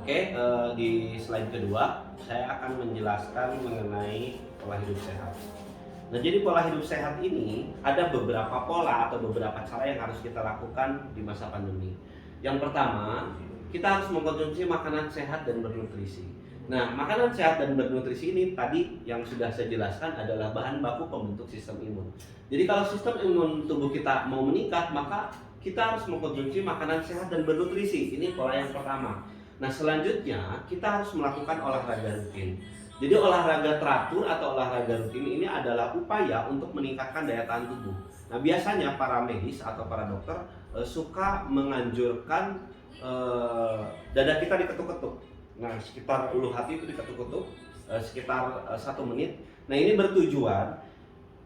Oke, di slide kedua saya akan menjelaskan mengenai pola hidup sehat. Nah, jadi pola hidup sehat ini ada beberapa pola atau beberapa cara yang harus kita lakukan di masa pandemi. Yang pertama, kita harus mengkonsumsi makanan sehat dan bernutrisi. Nah, makanan sehat dan bernutrisi ini tadi yang sudah saya jelaskan adalah bahan baku pembentuk sistem imun. Jadi kalau sistem imun tubuh kita mau meningkat, maka kita harus mengkonsumsi makanan sehat dan bernutrisi. Ini pola yang pertama. Nah, selanjutnya kita harus melakukan olahraga rutin. Jadi olahraga teratur atau olahraga rutin ini adalah upaya untuk meningkatkan daya tahan tubuh. Nah, biasanya para medis atau para dokter suka menganjurkan dada kita diketuk-ketuk. Nah, sekitar ulu hati itu diketuk-ketuk sekitar 1 menit. Nah, ini bertujuan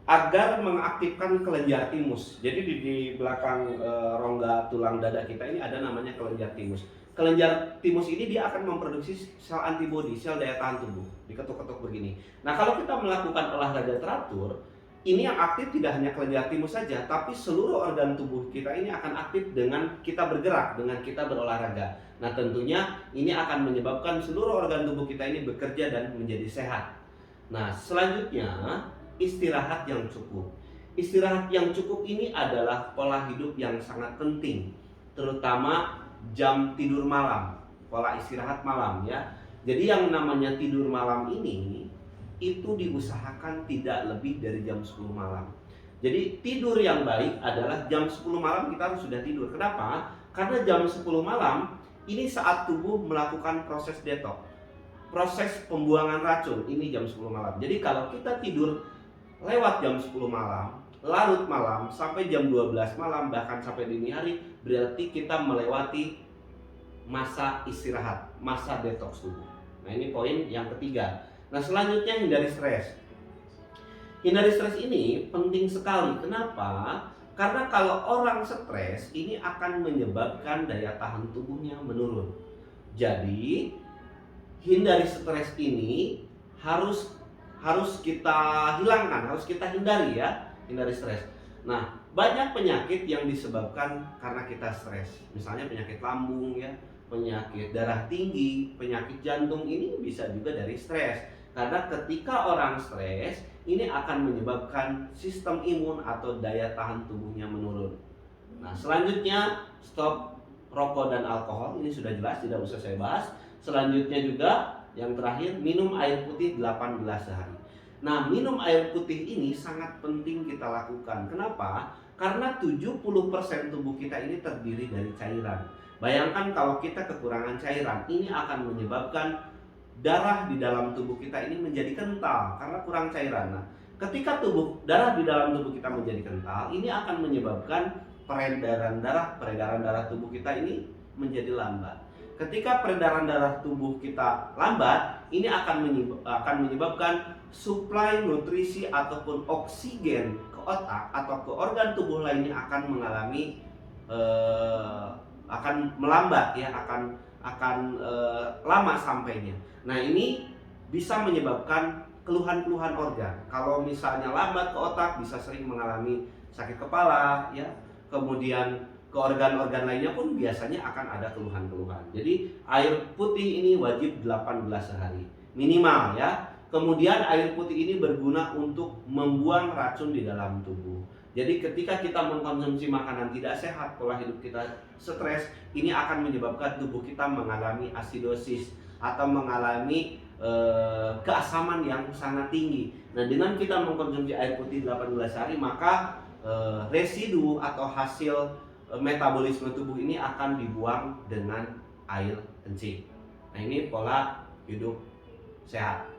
agar mengaktifkan kelenjar timus. Jadi di belakang rongga tulang dada kita ini ada namanya kelenjar timus. Kelenjar timus ini dia akan memproduksi sel antibodi, sel daya tahan tubuh. Diketuk-ketuk begini. Nah, kalau kita melakukan olahraga teratur, ini yang aktif tidak hanya kelenjar timus saja, tapi seluruh organ tubuh kita ini akan aktif dengan kita bergerak, dengan kita berolahraga. Nah, tentunya ini akan menyebabkan seluruh organ tubuh kita ini bekerja dan menjadi sehat. Nah, selanjutnya istirahat yang cukup. Istirahat yang cukup ini adalah pola hidup yang sangat penting, terutama jam tidur malam, pola istirahat malam ya. Jadi yang namanya tidur malam ini itu diusahakan tidak lebih dari jam 10 malam. Jadi tidur yang baik adalah jam 10 malam kita harus sudah tidur. Kenapa? Karena jam 10 malam ini saat tubuh melakukan proses detox, proses pembuangan racun, ini jam 10 malam. Jadi kalau kita tidur lewat jam 10 malam, larut malam sampai jam 12 malam, bahkan sampai dini hari, berarti kita melewati masa istirahat, masa detox tubuh. Nah, ini poin yang ketiga. Nah, selanjutnya hindari stres. Hindari stres ini penting sekali. Kenapa? Karena kalau orang stres ini akan menyebabkan daya tahan tubuhnya menurun. Jadi hindari stres ini harus kita hilangkan, harus kita hindari ya, hindari stres. Nah, banyak penyakit yang disebabkan karena kita stres. Misalnya penyakit lambung ya, penyakit darah tinggi, penyakit jantung ini bisa juga dari stres. Karena ketika orang stres, ini akan menyebabkan sistem imun atau daya tahan tubuhnya menurun. Nah, selanjutnya stop rokok dan alkohol, ini sudah jelas, tidak usah saya bahas. Selanjutnya juga yang terakhir, minum air putih 8 gelas sehari. Nah, minum air putih ini sangat penting kita lakukan. Kenapa? Karena 70% tubuh kita ini terdiri dari cairan. Bayangkan kalau kita kekurangan cairan, ini akan menyebabkan darah di dalam tubuh kita ini menjadi kental karena kurang cairan. Nah, ketika darah di dalam tubuh kita menjadi kental, ini akan menyebabkan peredaran darah tubuh kita ini menjadi lambat. Ketika peredaran darah tubuh kita lambat, ini akan menyebabkan suplai nutrisi ataupun oksigen ke otak atau ke organ tubuh lainnya akan mengalami akan melambat ya, akan lama sampainya. Nah, ini bisa menyebabkan keluhan-keluhan organ. Kalau misalnya lambat ke otak, bisa sering mengalami sakit kepala ya. Kemudian ke organ-organ lainnya pun biasanya akan ada keluhan-keluhan. Jadi air putih ini wajib 8 gelas sehari minimal ya. Kemudian air putih ini berguna untuk membuang racun di dalam tubuh. Jadi ketika kita mengkonsumsi makanan tidak sehat, pola hidup kita stres, ini akan menyebabkan tubuh kita mengalami asidosis atau mengalami keasaman yang sangat tinggi. Nah, dengan kita mengkonsumsi air putih 8 gelas sehari, maka residu atau hasil metabolisme tubuh ini akan dibuang dengan air kencing. Nah, ini pola hidup sehat.